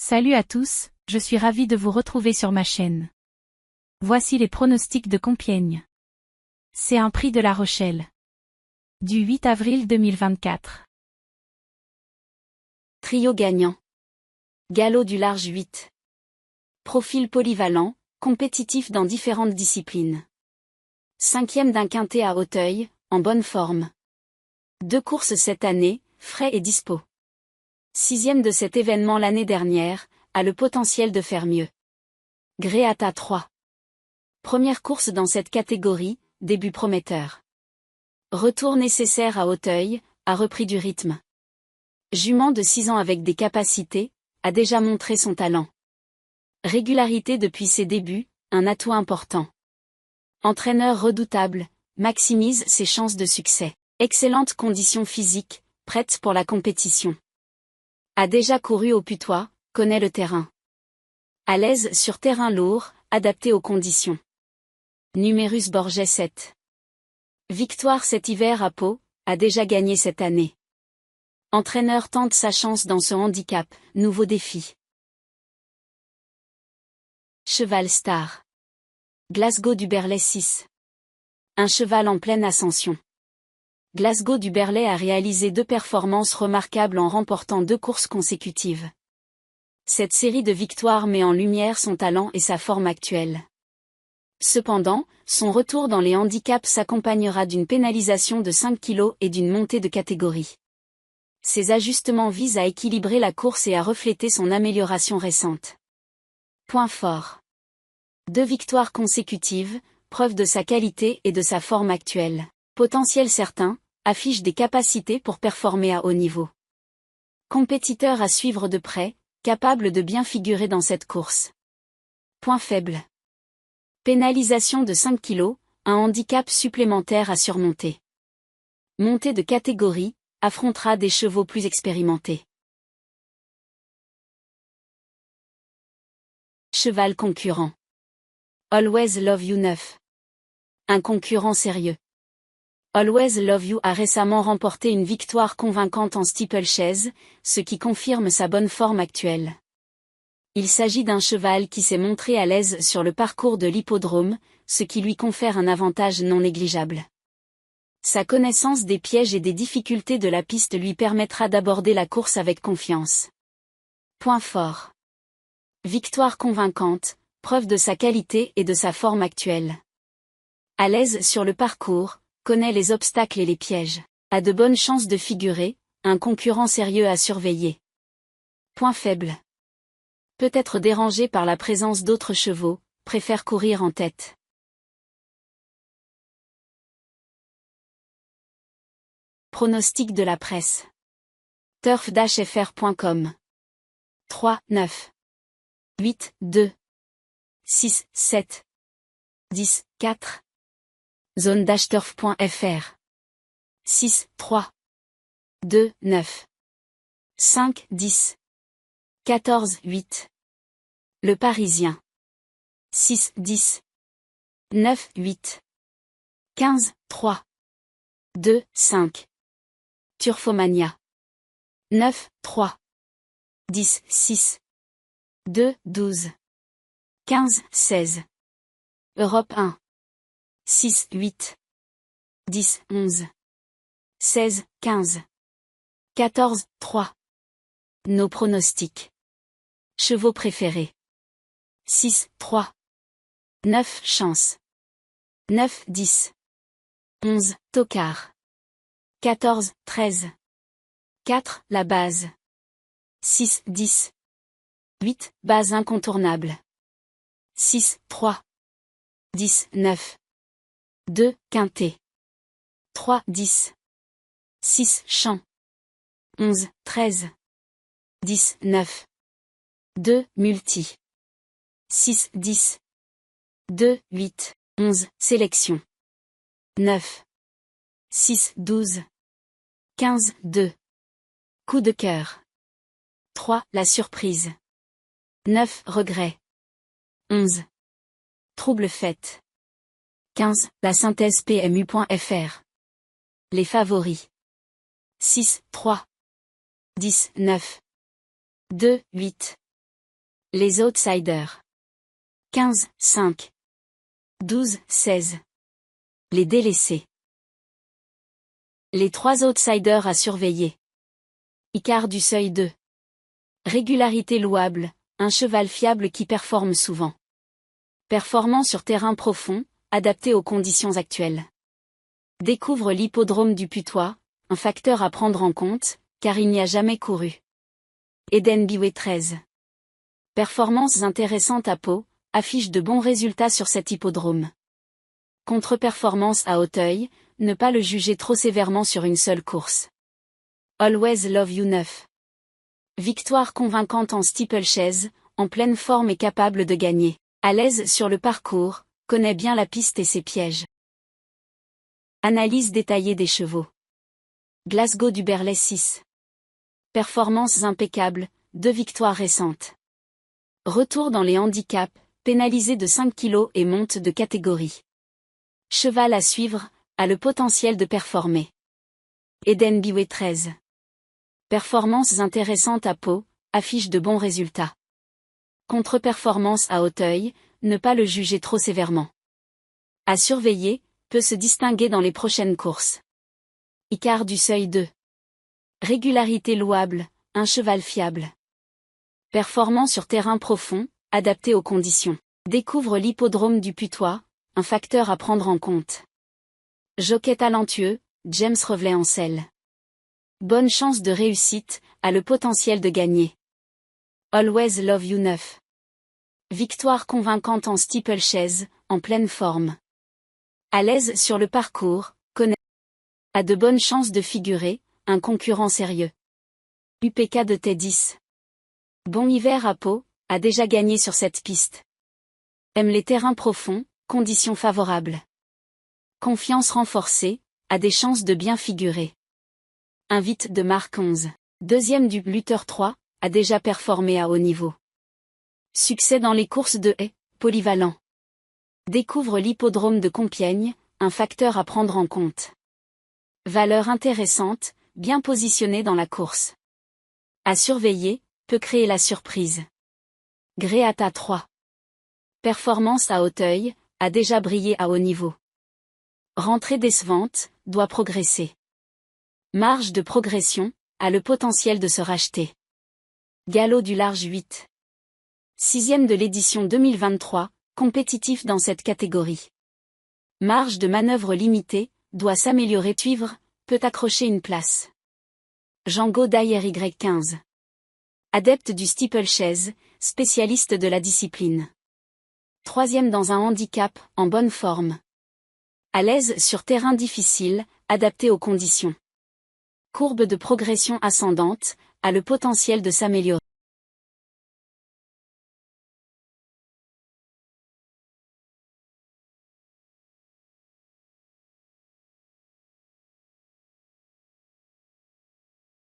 Salut à tous, je suis ravi de vous retrouver sur ma chaîne. Voici les pronostics de Compiègne. C1 Prix de La Rochelle. Du 8 avril 2024. Trio gagnant. Galop du large 8. Profil polyvalent, compétitif dans différentes disciplines. 5e d'un quintet à Auteuil, en bonne forme. 2 courses cette année, frais et dispo. 6e de cet événement l'année dernière, a le potentiel de faire mieux. Gréata 3. Première course dans cette catégorie, début prometteur. Retour nécessaire à Auteuil, a repris du rythme. Jument de 6 ans avec des capacités, a déjà montré son talent. Régularité depuis ses débuts, un atout important. Entraîneur redoutable, maximise ses chances de succès. Excellente condition physique, prête pour la compétition. A déjà couru au Putois, connaît le terrain. À l'aise sur terrain lourd, adapté aux conditions. Numerus Borget 7. Victoire cet hiver à Pau, a déjà gagné cette année. Entraîneur tente sa chance dans ce handicap, nouveau défi. Cheval star. Glasgow du Berlay 6. Un cheval en pleine ascension. Glasgow du Berlay a réalisé 2 performances remarquables en remportant 2 courses consécutives. Cette série de victoires met en lumière son talent et sa forme actuelle. Cependant, son retour dans les handicaps s'accompagnera d'une pénalisation de 5 kg et d'une montée de catégorie. Ces ajustements visent à équilibrer la course et à refléter son amélioration récente. Point fort. 2 victoires consécutives, preuve de sa qualité et de sa forme actuelle. Potentiel certain, affiche des capacités pour performer à haut niveau. Compétiteur à suivre de près, capable de bien figurer dans cette course. Point faible. Pénalisation de 5 kg, un handicap supplémentaire à surmonter. Montée de catégorie, affrontera des chevaux plus expérimentés. Cheval concurrent. Always Love You 9. Un concurrent sérieux. Always Love You a récemment remporté une victoire convaincante en steeplechase, ce qui confirme sa bonne forme actuelle. Il s'agit d'un cheval qui s'est montré à l'aise sur le parcours de l'hippodrome, ce qui lui confère un avantage non négligeable. Sa connaissance des pièges et des difficultés de la piste lui permettra d'aborder la course avec confiance. Point fort. Victoire convaincante, preuve de sa qualité et de sa forme actuelle. À l'aise sur le parcours, connaît les obstacles et les pièges, a de bonnes chances de figurer, un concurrent sérieux à surveiller. Point faible. Peut être dérangé par la présence d'autres chevaux, préfère courir en tête. Pronostic de la presse. turf-fr.com. 3, 9. 8, 2. 6, 7. 10, 4. Zone-turf.fr. 6, 3. 2, 9. 5, 10. 14, 8. Le Parisien. 6, 10. 9, 8. 15, 3. 2, 5. Turfomania. 9, 3. 10, 6. 2, 12. 15, 16. Europe 1. 6, 8. 10, 11. 16, 15. 14, 3. Nos pronostics. Chevaux préférés. 6, 3. 9, chance. 9, 10. 11, tocard. 14, 13. 4, la base. 6, 10. 8, base incontournable. 6, 3. 10, 9. 2, quintet. 3, 10. 6, champ. 11, 13. 10, 9. 2, multi. 6, 10. 2, 8. 11, sélection. 9. 6, 12. 15, 2. Coup de cœur. 3, la surprise. 9, regret. 11. Trouble fête. 15, la synthèse PMU.fr. Les favoris. 6, 3. 10, 9. 2, 8. Les outsiders. 15, 5. 12, 16. Les délaissés. Les 3 outsiders à surveiller. Icare du seuil 2. Régularité louable, un cheval fiable qui performe souvent. Performant sur terrain profond, adapté aux conditions actuelles. Découvre l'hippodrome du Putois, un facteur à prendre en compte, car il n'y a jamais couru. Eden Biway 13. Performances intéressantes à Pau, affiche de bons résultats sur cet hippodrome. Contre-performance à Auteuil, ne pas le juger trop sévèrement sur une seule course. Always Love You 9. Victoire convaincante en steeplechase, en pleine forme et capable de gagner. À l'aise sur le parcours, connaît bien la piste et ses pièges. Analyse détaillée des chevaux. Glasgow du Berlay 6. Performances impeccables, 2 victoires récentes. Retour dans les handicaps, pénalisé de 5 kg et monte de catégorie. Cheval à suivre, a le potentiel de performer. Eden Biway 13. Performances intéressantes à Pau, affiche de bons résultats. Contre-performance à Auteuil, ne pas le juger trop sévèrement. À surveiller, peut se distinguer dans les prochaines courses. Icare du seuil 2. Régularité louable, un cheval fiable. Performant sur terrain profond, adapté aux conditions. Découvre l'hippodrome du Putois, un facteur à prendre en compte. Jockey talentueux, James Reveley-Ancel. Bonne chance de réussite, a le potentiel de gagner. Always Love You 9. Victoire convaincante en steeplechase, en pleine forme. À l'aise sur le parcours, connaît. A de bonnes chances de figurer, un concurrent sérieux. UPK de T10. Bon hiver à Pau, a déjà gagné sur cette piste. Aime les terrains profonds, conditions favorables. Confiance renforcée, a des chances de bien figurer. Invite de Marc 11. Deuxième du Luther 3, a déjà performé à haut niveau. Succès dans les courses de haies, polyvalent. Découvre l'hippodrome de Compiègne, un facteur à prendre en compte. Valeur intéressante, bien positionné dans la course. À surveiller, peut créer la surprise. Gréata 3. Performance à Auteuil, a déjà brillé à haut niveau. Rentrée décevante, doit progresser. Marge de progression, a le potentiel de se racheter. Galop du large 8. 6e de l'édition 2023, compétitif dans cette catégorie. Marge de manœuvre limitée, doit s'améliorer. Suivre, peut accrocher une place. Django d'AY15. Adepte du steeplechase, spécialiste de la discipline. 3e dans un handicap, en bonne forme. À l'aise sur terrain difficile, adapté aux conditions. Courbe de progression ascendante, a le potentiel de s'améliorer.